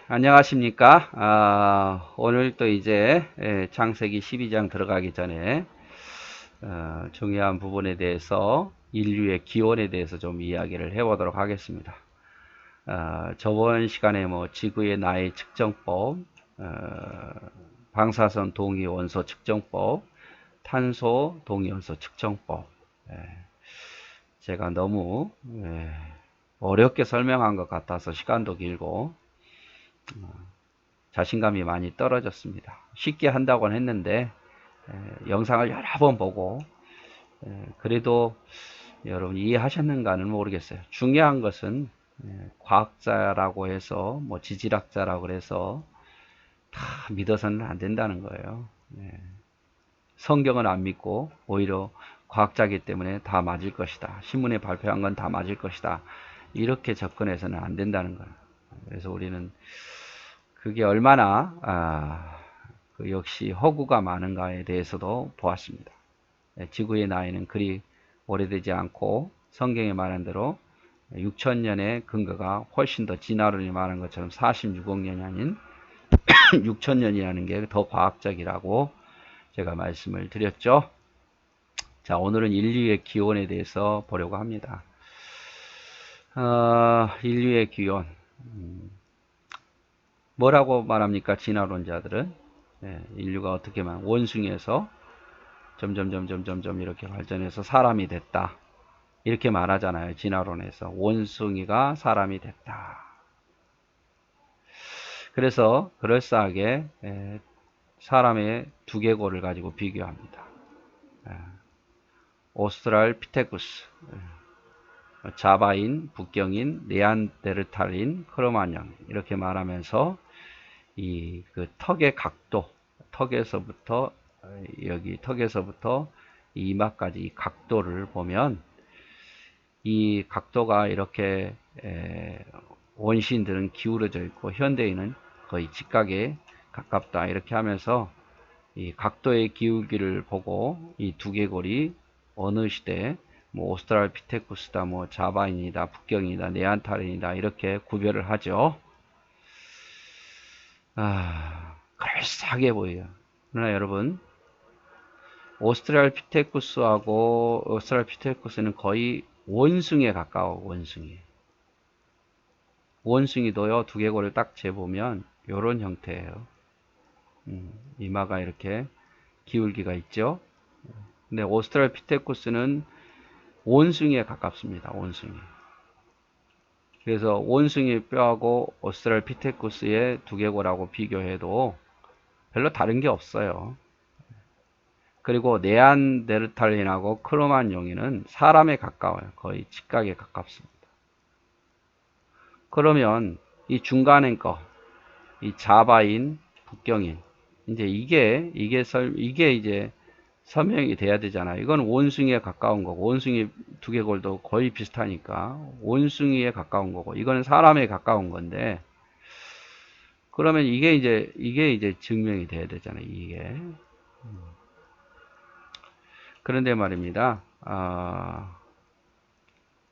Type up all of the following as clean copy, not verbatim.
안녕하십니까? 오늘 또 이제 창세기 12장 들어가기 전에 중요한 부분에 대해서 인류의 기원에 대해서 좀 이야기를 해보도록 하겠습니다. 저번 시간에 뭐 지구의 나이 측정법, 방사선 동위 원소 측정법, 탄소 동위 원소 측정법, 제가 너무 어렵게 설명한 것 같아서 시간도 길고 자신감이 많이 떨어졌습니다. 쉽게 한다고는 했는데 영상을 여러 번 보고 그래도 여러분 이해하셨는가는 모르겠어요. 중요한 것은 과학자라고 해서 뭐 지질학자라고 해서 다 믿어서는 안 된다는 거예요. 성경은 안 믿고 오히려 과학자이기 때문에 다 맞을 것이다. 신문에 발표한 건 다 맞을 것이다. 이렇게 접근해서는 안 된다는 거예요. 그래서 우리는 그게 얼마나 그 역시 허구가 많은가에 대해서도 보았습니다. 지구의 나이는 그리 오래되지 않고 성경에 말한 대로 6천년의 근거가 훨씬 더 진화론이 말한 것처럼 46억 년이 아닌 6천년이라는 게 더 과학적이라고 제가 말씀을 드렸죠. 자, 오늘은 인류의 기원에 대해서 보려고 합니다. 인류의 기원. 뭐라고 말합니까? 진화론자들은 인류가 어떻게 말 원숭이에서 점점 이렇게 발전해서 사람이 됐다. 이렇게 말하잖아요. 진화론에서 원숭이가 사람이 됐다. 그래서 그럴싸하게 사람의 두개골을 가지고 비교합니다. 오스트랄피테쿠스, 자바인, 북경인, 네안데르탈인, 크로마뇽 이렇게 말하면서 이 그 턱의 각도, 턱에서부터 여기 턱에서부터 이마까지 이 각도를 보면 이 각도가 이렇게 원시인들은 기울어져 있고 현대인은 거의 직각에 가깝다 이렇게 하면서 이 각도의 기울기를 보고 이 두개골이 어느 시대 뭐 오스트랄피테쿠스다 뭐 자바인이다 북경이다 네안타린이다 이렇게 구별을 하죠. 그럴싸하게 보여요. 그러나 여러분 오스트랄피테쿠스는 거의 원숭이에 가까워. 원숭이도요 두개골을 딱 재보면 이런 형태예요. 이마가 이렇게 기울기가 있죠. 근데 오스트랄피테쿠스는 원숭이에 가깝습니다. 원숭이. 그래서 원숭이 뼈하고 오스트랄피테쿠스의 두개골하고 비교해도 별로 다른 게 없어요. 그리고 네안데르탈린하고 크로마뇽인은 사람에 가까워요. 거의 직각에 가깝습니다. 그러면 이 중간에 거, 이 자바인, 북경인, 이제 이게 이제 설명이 돼야 되잖아요. 이건 원숭이에 가까운 거고, 원숭이 두개골도 거의 비슷하니까 원숭이에 가까운 거고, 이거는 사람에 가까운 건데, 그러면 이게 이제 증명이 돼야 되잖아요. 이게. 그런데 말입니다.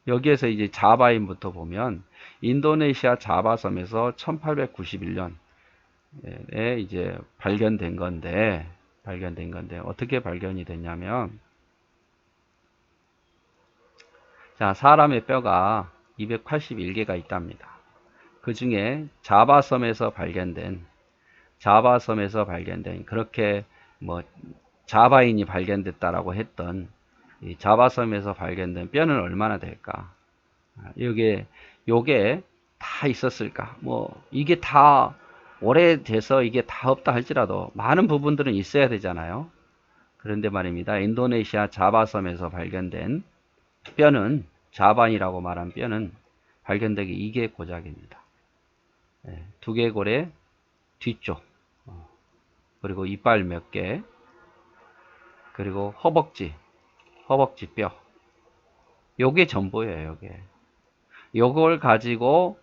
여기에서 이제 자바인부터 보면 인도네시아 자바섬에서 1891년에 이제 발견된 건데 어떻게 발견이 됐냐면 자, 사람의 뼈가 281개가 있답니다. 그 중에 자바섬에서 발견된 그렇게 뭐 자바인이 발견됐다라고 했던 이 자바섬에서 발견된 뼈는 얼마나 될까? 요게 다 있었을까? 뭐 이게 다 오래돼서 이게 다 없다 할지라도 많은 부분들은 있어야 되잖아요. 그런데 말입니다. 인도네시아 자바섬에서 발견된 뼈는 자반이라고 말한 뼈는 발견되기 이게 고작입니다. 두개골의 뒤쪽 그리고 이빨 몇 개 그리고 허벅지 뼈 요게 전부예요. 요걸 가지고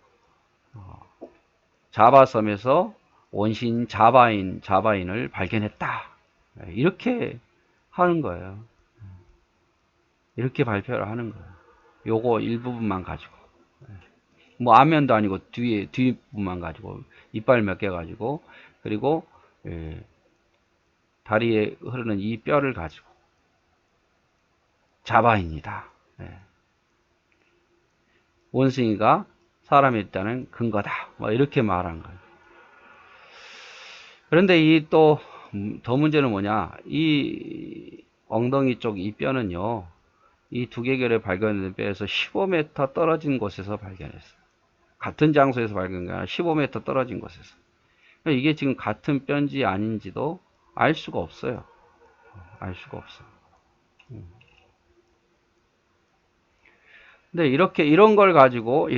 자바섬에서 원신 자바인을 발견했다. 이렇게 하는 거예요. 이렇게 발표를 하는 거예요. 요거 일부분만 가지고. 뭐 안면도 아니고 뒷부분만 가지고 이빨 몇 개 가지고 그리고 다리에 흐르는 이 뼈를 가지고 자바입니다. 원숭이가 사람이 있다는 근거다. 뭐 이렇게 말한 거예요. 그런데 이 또 더 문제는 뭐냐? 이 엉덩이 쪽 이 뼈는요. 이 두개골에 발견된 뼈에서 15m 떨어진 곳에서 발견했어요. 같은 장소에서 발견한 게 아니라 15m 떨어진 곳에서. 그러니까 이게 지금 같은 뼈인지 아닌지도 알 수가 없어요. 알 수가 없어요. 근데 이런 걸 가지고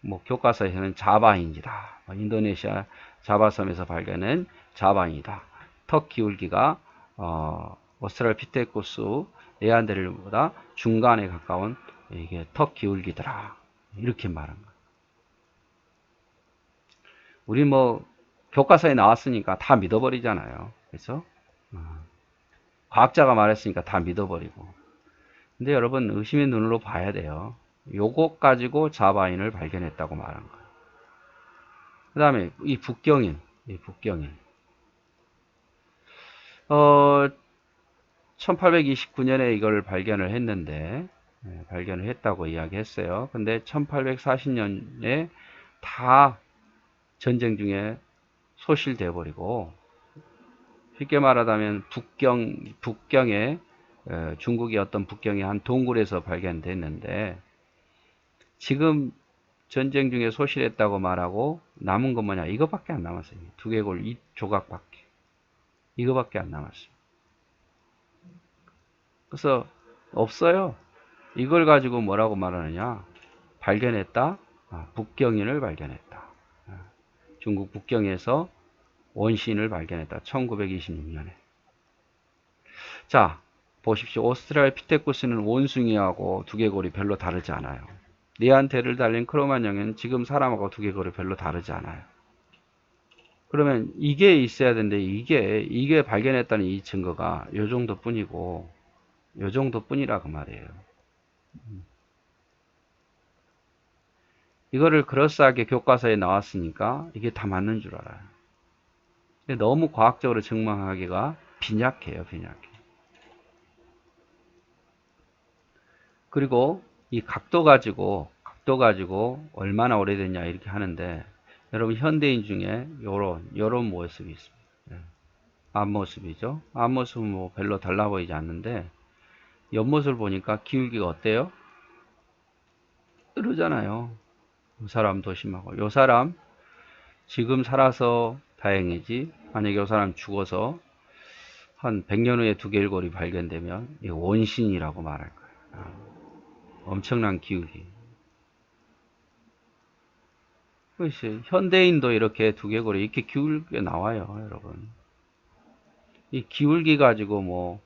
뭐 교과서에서는 자바인이다. 인도네시아 자바섬에서 발견한 자바인이다. 턱 기울기가 오스트랄피테쿠스 네안데르보다 중간에 가까운 이게 턱 기울기더라. 이렇게 말한 거예요. 우리 뭐 교과서에 나왔으니까 다 믿어버리잖아요. 그렇죠? 과학자가 말했으니까 다 믿어버리고. 근데 여러분 의심의 눈으로 봐야 돼요. 요것 가지고 자바인을 발견했다고 말한 거예요. 그 다음에 이 북경인. 1829년에 이걸 발견을 했는데, 발견을 했다고 이야기했어요. 근데 1840년에 다 전쟁 중에 소실돼 버리고, 쉽게 말하자면 북경에 중국의 어떤 북경의 한 동굴에서 발견됐는데, 지금 전쟁 중에 소실했다고 말하고 남은 건 뭐냐? 이거밖에 안 남았어요. 두개골 이 조각밖에. 이거밖에 안 남았어요. 그래서 없어요. 이걸 가지고 뭐라고 말하느냐? 발견했다. 북경인을 발견했다. 중국 북경에서 원시인을 발견했다. 1926년에. 자, 보십시오. 오스트랄피테쿠스는 원숭이하고 두개골이 별로 다르지 않아요. 네안데르를 달린 크로마뇽은 지금 사람하고 두개골이 별로 다르지 않아요. 그러면 이게 있어야 되는데 이게 발견했다는 이 증거가 요 정도뿐이고 요 정도뿐이라 그 말이에요. 이거를 그럴싸하게 교과서에 나왔으니까 이게 다 맞는 줄 알아요. 근데 너무 과학적으로 증명하기가 빈약해요. 그리고 이 각도 가지고 얼마나 오래됐냐 이렇게 하는데 여러분 현대인 중에 요런 모습이 있습니다. 앞모습이죠. 앞모습은 뭐 별로 달라 보이지 않는데 옆모습을 보니까 기울기가 어때요? 그러잖아요. 이 사람 더 심하고 요 사람 지금 살아서 다행이지 만약에 요 사람 죽어서 한 100년 후에 두개골이 발견되면 이거 원신이라고 말할 거예요. 엄청난 기울기. 그렇지. 현대인도 이렇게 두개골이 이렇게 기울게 나와요, 여러분. 이 기울기 가지고 뭐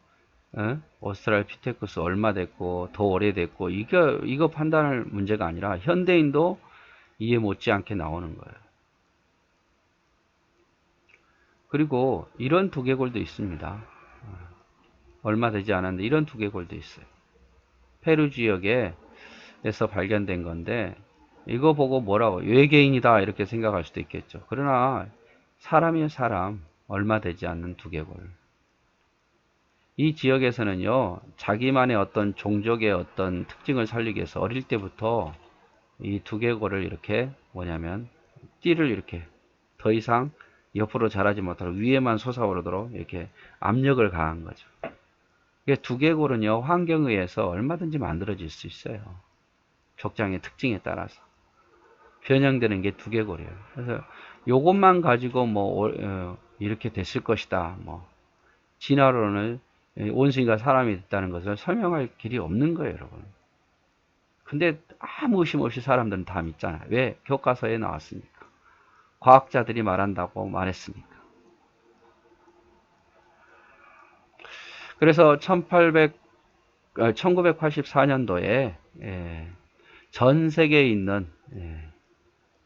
오스트랄피테쿠스 얼마 됐고 더 오래됐고 이거 판단할 문제가 아니라 현대인도 이해 못지않게 나오는 거예요. 그리고 이런 두개골도 있습니다. 얼마 되지 않았는데 이런 두개골도 있어요. 페루 지역에서 발견된 건데 이거 보고 뭐라고 외계인이다 이렇게 생각할 수도 있겠죠. 그러나 사람이요 사람 얼마 되지 않는 두개골. 이 지역에서는요 자기만의 어떤 종족의 어떤 특징을 살리기 위해서 어릴 때부터 이 두개골을 이렇게 뭐냐면 띠를 이렇게 더 이상 옆으로 자라지 못하도록 위에만 솟아오르도록 이렇게 압력을 가한 거죠. 두개골은요 환경에 의해서 얼마든지 만들어질 수 있어요. 족장의 특징에 따라서 변형되는 게 두개골이에요. 그래서 요것만 가지고 뭐 이렇게 됐을 것이다. 뭐 진화론을 원숭이가 사람이 됐다는 것을 설명할 길이 없는 거예요, 여러분. 근데 아무 의심 없이 사람들은 다 믿잖아요. 왜? 교과서에 나왔으니까. 과학자들이 말한다고 말했으니까. 그래서 1984년도에 전 세계에 있는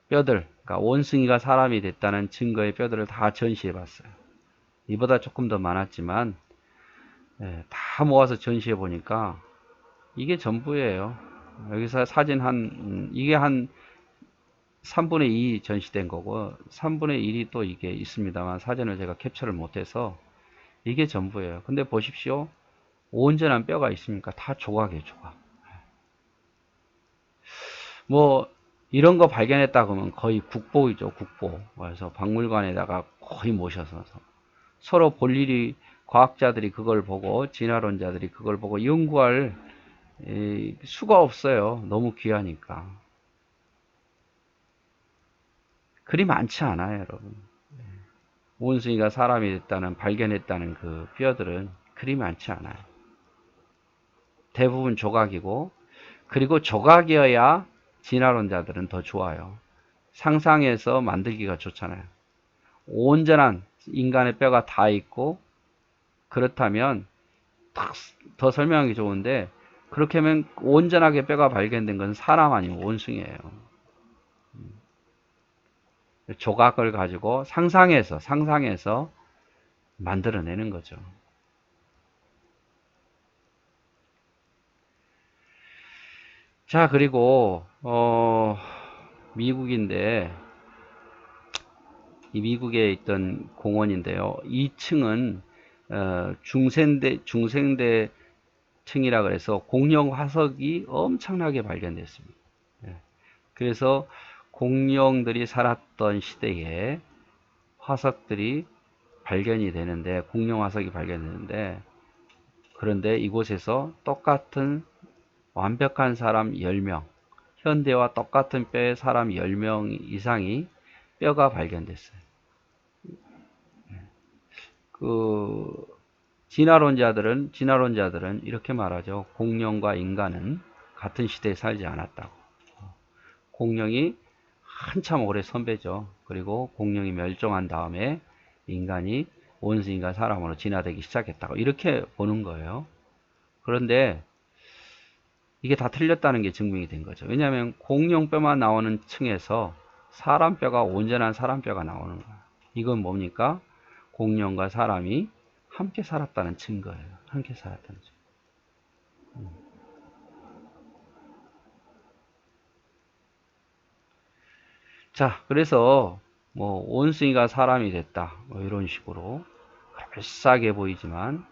뼈들, 그러니까 원숭이가 사람이 됐다는 증거의 뼈들을 다 전시해 봤어요. 이보다 조금 더 많았지만 다 모아서 전시해 보니까 이게 전부예요. 여기서 사진 이게 한 3분의 2 전시된 거고 3분의 1이 또 이게 있습니다만 사진을 제가 캡처를 못해서 이게 전부예요. 근데 보십시오. 온전한 뼈가 있으니까 다 조각이에요, 조각. 뭐 이런 거 발견했다 그러면 거의 국보이죠, 국보. 그래서 박물관에다가 거의 모셔서 서로 볼 일이, 과학자들이 그걸 보고 진화론자들이 그걸 보고 연구할 수가 없어요. 너무 귀하니까. 그리 많지 않아요, 여러분. 원숭이가 사람이 됐다는, 발견했다는 그 뼈들은 그리 많지 않아요. 대부분 조각이고, 그리고 조각이어야 진화론자들은 더 좋아요. 상상해서 만들기가 좋잖아요. 온전한 인간의 뼈가 다 있고, 그렇다면 더 설명하기 좋은데, 그렇게 하면 온전하게 뼈가 발견된 건 사람 아니면 원숭이에요. 조각을 가지고 상상해서 만들어내는 거죠. 자, 그리고 미국인데, 이 미국에 있던 공원인데요. 2층은 중생대 층이라 그래서 공룡 화석이 엄청나게 발견됐습니다. 예. 그래서 공룡들이 살았던 시대에 화석들이 발견이 되는데, 공룡 화석이 발견되는데, 그런데 이곳에서 똑같은 완벽한 사람 10명, 현대와 똑같은 뼈의 사람 10명 이상이 뼈가 발견됐어요. 그 진화론자들은 이렇게 말하죠. 공룡과 인간은 같은 시대에 살지 않았다고. 공룡이 한참 오래 선배죠. 그리고 공룡이 멸종한 다음에 인간이 원숭이가 사람으로 진화되기 시작했다고 이렇게 보는 거예요. 그런데 이게 다 틀렸다는 게 증명이 된 거죠. 왜냐하면 공룡뼈만 나오는 층에서 사람뼈가, 온전한 사람뼈가 나오는 거예요. 이건 뭡니까? 공룡과 사람이 함께 살았다는 증거예요. 함께 살았다는 증거. 자, 그래서 뭐 원숭이가 사람이 됐다, 뭐 이런 식으로 그럴싸하게 보이지만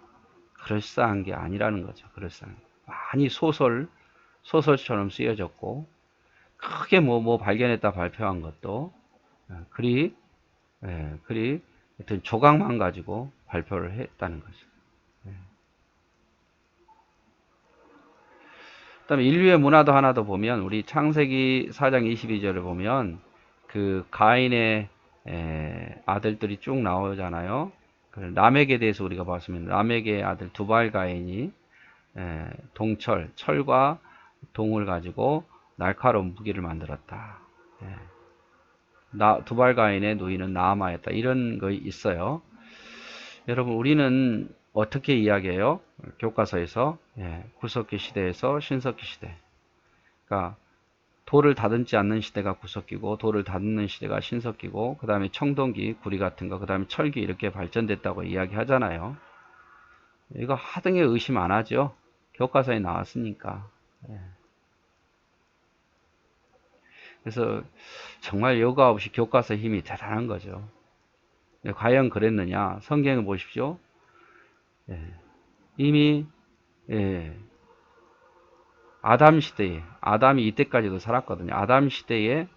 그럴싸한 게 아니라는 거죠. 그럴싸한 많이 소설처럼 쓰여졌고, 크게 뭐 발견했다 발표한 것도 그리 하여튼 조각만 가지고 발표를 했다는 거죠. 그다음에 인류의 문화도 하나 더 보면, 우리 창세기 4장 22절을 보면 그 가인의 아들들이 쭉 나오잖아요. 라멕에 대해서 우리가 봤습니다. 라멕의 아들 두발 가인이 철과 동을 가지고 날카로운 무기를 만들었다. 두발 가인의 누이는 나아마였다. 이런 거 있어요. 여러분, 우리는 어떻게 이야기해요? 교과서에서 구석기 시대에서 신석기 시대. 그러니까 돌을 다듬지 않는 시대가 구석기고, 돌을 다듬는 시대가 신석기고, 그 다음에 청동기, 구리 같은 거, 그 다음에 철기, 이렇게 발전됐다고 이야기하잖아요. 이거 하등에 의심 안 하죠? 교과서에 나왔으니까. 그래서 정말 여과 없이 교과서 힘이 대단한 거죠. 과연 그랬느냐? 성경을 보십시오. 이미 아담 시대에, 아담이 이때까지도 살았거든요. 아담 시대에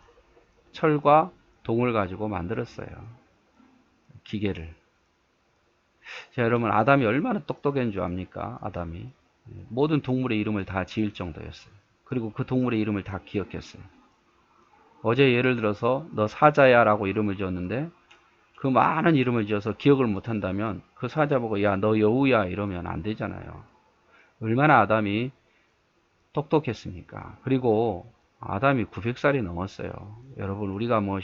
철과 동을 가지고 만들었어요. 기계를. 자, 여러분, 아담이 얼마나 똑똑한 줄 압니까? 아담이. 모든 동물의 이름을 다 지을 정도였어요. 그리고 그 동물의 이름을 다 기억했어요. 어제 예를 들어서 너 사자야 라고 이름을 지었는데, 그 많은 이름을 지어서 기억을 못한다면 그 사자 보고 야, 너 여우야 이러면 안 되잖아요. 얼마나 아담이 똑똑했습니까? 그리고 아담이 900살이 넘었어요. 여러분, 우리가 뭐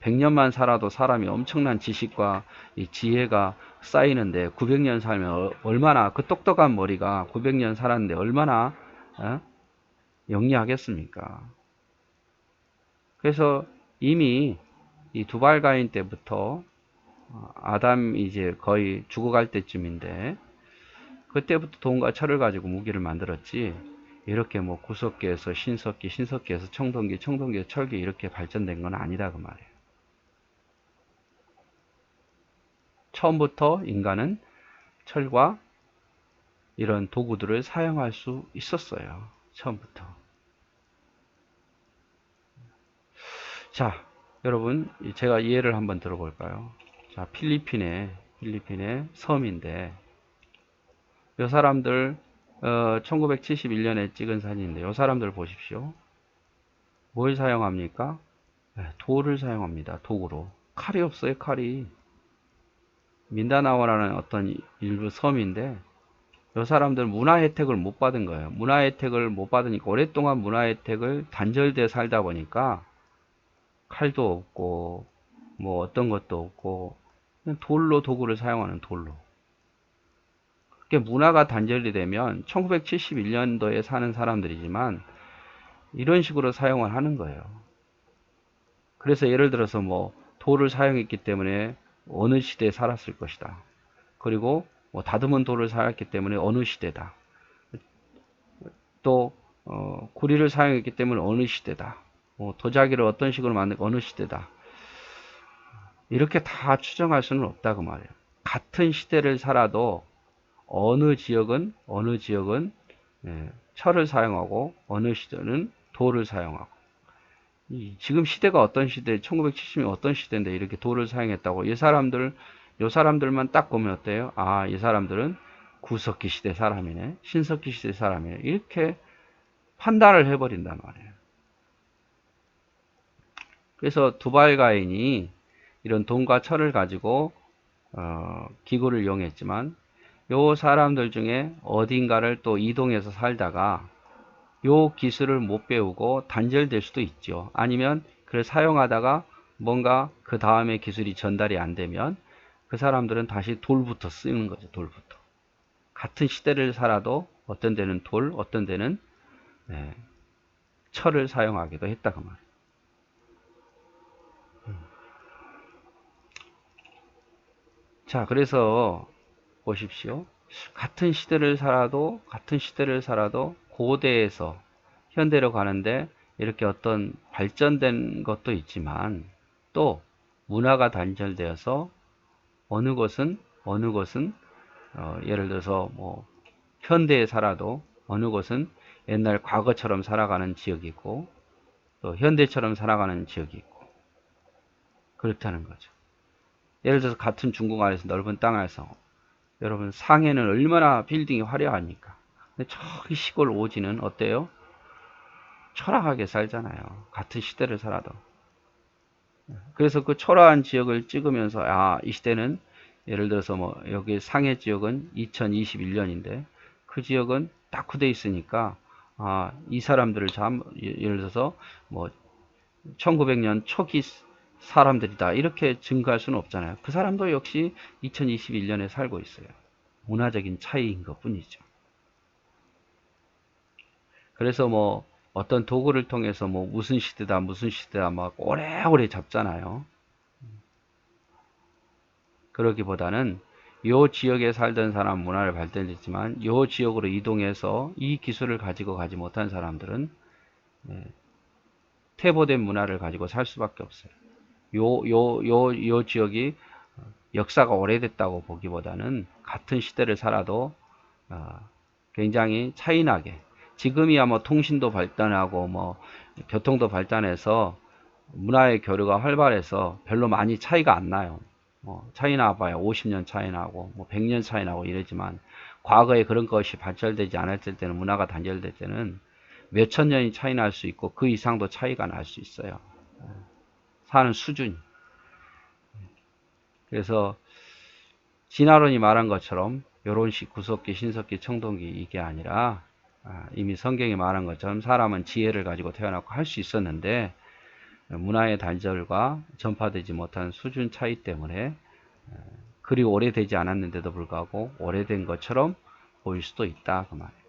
100년만 살아도 사람이 엄청난 지식과 이 지혜가 쌓이는데, 900년 살면 얼마나, 그 똑똑한 머리가 900년 살았는데 얼마나 영리하겠습니까? 그래서 이미 이 두발가인 때부터 아담이 이제 거의 죽어갈 때쯤인데, 그때부터 돈과 철을 가지고 무기를 만들었지, 이렇게 뭐 구석기에서 신석기, 신석기에서 청동기, 청동기에서 철기 이렇게 발전된 건 아니다 그 말이에요. 처음부터 인간은 철과 이런 도구들을 사용할 수 있었어요. 처음부터. 자, 여러분 제가 예를 한번 들어볼까요? 자, 필리핀의 섬인데 이 사람들 1971년에 찍은 사진인데 이 사람들 보십시오. 뭘 사용합니까? 네, 돌을 사용합니다. 도구로. 칼이 없어요, 칼이. 민다나오라는 어떤 일부 섬인데 이 사람들 문화 혜택을 못 받은 거예요. 문화 혜택을 못 받으니까 오랫동안 문화 혜택을 단절돼 살다 보니까 칼도 없고 뭐 어떤 것도 없고 그냥 돌로 도구를 사용하는 돌로. 그게 문화가 단절이 되면 1971년도에 사는 사람들이지만 이런 식으로 사용을 하는 거예요. 그래서 예를 들어서 뭐 돌을 사용했기 때문에 어느 시대에 살았을 것이다. 그리고 뭐 다듬은 돌을 사용했기 때문에 어느 시대다. 또 구리를 사용했기 때문에 어느 시대다. 도자기를 어떤 식으로 만들고 어느 시대다. 이렇게 다 추정할 수는 없다 그 말이에요. 같은 시대를 살아도 어느 지역은 철을 사용하고 어느 시대는 돌을 사용하고 지금 시대가 어떤 시대, 1970년 어떤 시대인데 이렇게 돌을 사용했다고 요 사람들만 딱 보면 어때요? 아, 이 사람들은 구석기 시대 사람이네, 신석기 시대 사람이네 이렇게 판단을 해버린단 말이에요. 그래서 두발가인이 이런 돈과 철을 가지고 기구를 이용했지만 요 사람들 중에 어딘가를 또 이동해서 살다가 요 기술을 못 배우고 단절될 수도 있죠. 아니면 그걸 사용하다가 뭔가 그 다음에 기술이 전달이 안 되면 그 사람들은 다시 돌부터 쓰는 거죠. 돌부터. 같은 시대를 살아도 어떤 데는 돌, 어떤 데는 철을 사용하기도 했다 그 말이에요. 자, 그래서 보십시오. 같은 시대를 살아도 고대에서 현대로 가는데 이렇게 어떤 발전된 것도 있지만 또 문화가 단절되어서 어느 것은 예를 들어서 뭐 현대에 살아도 어느 것은 옛날 과거처럼 살아가는 지역이 있고 또 현대처럼 살아가는 지역이 있고 그렇다는 거죠. 예를 들어서 같은 중국 안에서 넓은 땅 안에서 여러분 상해는 얼마나 빌딩이 화려하니까 근데 저기 시골 오지는 어때요? 초라하게 살잖아요. 같은 시대를 살아도. 그래서 그 초라한 지역을 찍으면서 이 시대는 예를 들어서 뭐 여기 상해 지역은 2021년인데 그 지역은 딱 구돼 있으니까 이 사람들을 예를 들어서 뭐 1900년 초기 사람들이다 이렇게 증거할 수는 없잖아요. 그 사람도 역시 2021년에 살고 있어요. 문화적인 차이인 것 뿐이죠. 그래서 뭐 어떤 도구를 통해서 뭐 무슨 시대다 막 오래오래 잡잖아요. 그러기보다는 요 지역에 살던 사람 문화를 발전했지만 요 지역으로 이동해서 이 기술을 가지고 가지 못한 사람들은 퇴보된 문화를 가지고 살 수밖에 없어요. 요 지역이 역사가 오래됐다고 보기보다는 같은 시대를 살아도 굉장히 차이나게 지금이야 뭐 통신도 발전하고 뭐 교통도 발전해서 문화의 교류가 활발해서 별로 많이 차이가 안 나요. 차이 나봐야 50년 차이 나고 뭐 100년 차이 나고 이러지만 과거에 그런 것이 발전되지 않았을 때는 문화가 단절될 때는 몇천 년이 차이 날 수 있고 그 이상도 차이가 날 수 있어요. 사는 수준이. 그래서 진화론이 말한 것처럼 요런식 구석기, 신석기, 청동기 이게 아니라 이미 성경이 말한 것처럼 사람은 지혜를 가지고 태어났고 할 수 있었는데 문화의 단절과 전파되지 못한 수준 차이 때문에 그리 오래되지 않았는데도 불구하고 오래된 것처럼 보일 수도 있다 그 말이에요.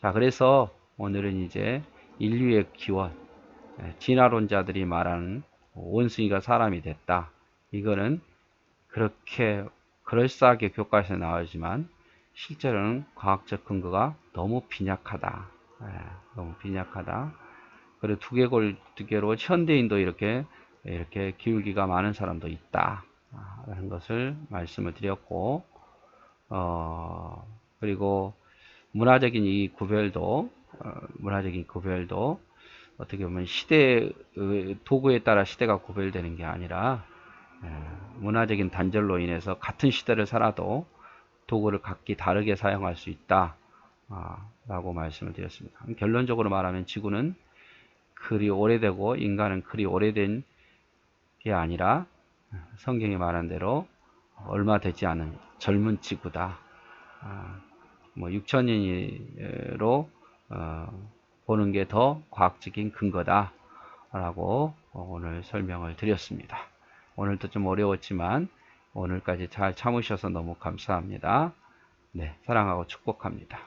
자, 그래서 오늘은 이제 인류의 기원, 진화론자들이 말하는 원숭이가 사람이 됐다. 이거는 그렇게 그럴싸하게 교과서에 나오지만 실제로는 과학적 근거가 너무 빈약하다. 너무 빈약하다. 그리고 두개로 현대인도 이렇게 기울기가 많은 사람도 있다. 라는 것을 말씀을 드렸고, 그리고 문화적인 이 구별도, 어떻게 보면 도구에 따라 시대가 구별되는 게 아니라, 문화적인 단절로 인해서 같은 시대를 살아도 도구를 각기 다르게 사용할 수 있다. 라고 말씀을 드렸습니다. 결론적으로 말하면 지구는 그리 오래되고 인간은 그리 오래된 게 아니라 성경이 말한 대로 얼마 되지 않은 젊은 지구다. 6천년으로 보는 게 더 과학적인 근거다. 라고 오늘 설명을 드렸습니다. 오늘도 좀 어려웠지만 오늘까지 잘 참으셔서 너무 감사합니다. 네, 사랑하고 축복합니다.